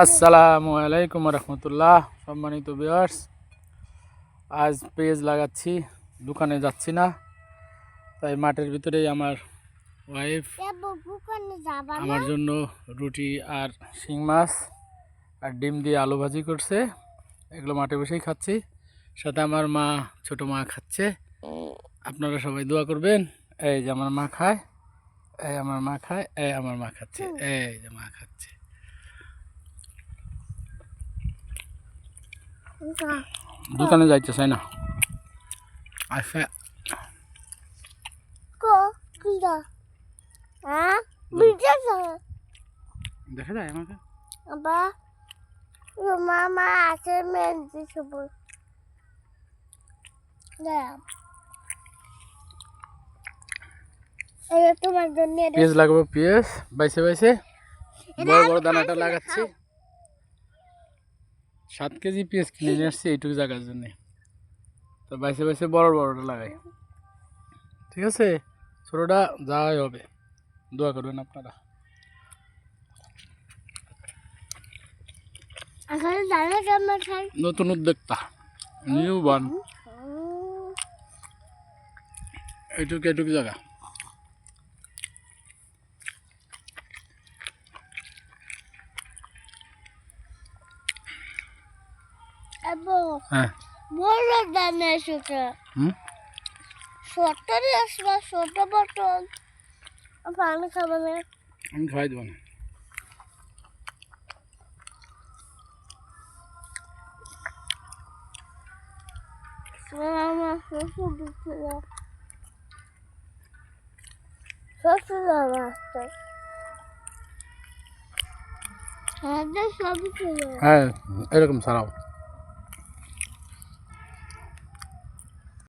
আসসালামু আলাইকুম রহমতুল্লাহ। সম্মানিত ভিউয়ার্স, আজ পেঁয়াজ লাগাচ্ছি, দোকানে যাচ্ছি না, তাই মাঠের ভিতরেই আমার ওয়াইফ আমার জন্য রুটি আর শিং মাছ আর ডিম দিয়ে আলু ভাজি করছে। এগুলো মাঠে বসেই খাচ্ছি, সাথে আমার মা, ছোট মা খাচ্ছে। আপনারা সবাই দোয়া করবেন। এই যে আমার মা খায়, এই আমার মা খায়, এই আমার মা খাচ্ছে, এই যে মা খাচ্ছে। দোকানে যাইতে চাই না। আচ্ছা দেখা যায় আমাকে মামা আছে মেহেন্দি সবুজ তোমার জন্য পেঁয়াজ লাগাবো। পেঁয়াজ বাইসে বাইসে বড় বড় দানাটা লাগাচ্ছি। 7 কেজি পেঁয়াজ কিনে নিয়ে আসছি এইটুকু জায়গার জন্য, তো বাইসে বাইসে বড় বড়টা লাগাই। ঠিক আছে, ছোটোটা যাওয়াই হবে। দোয়া করবেন আপনারা। নতুন উদ্যোক্তা, নিউ বর্ন, এইটুকু এইটুকু জায়গা। হ্যাঁ, বড় দানা এসেছে। ছোট্টই আসবা, ছোট বটল। পানি খাবে না? আমি খাওয়াই দেবো না। হ্যাঁ, এরকম ছাড়াও।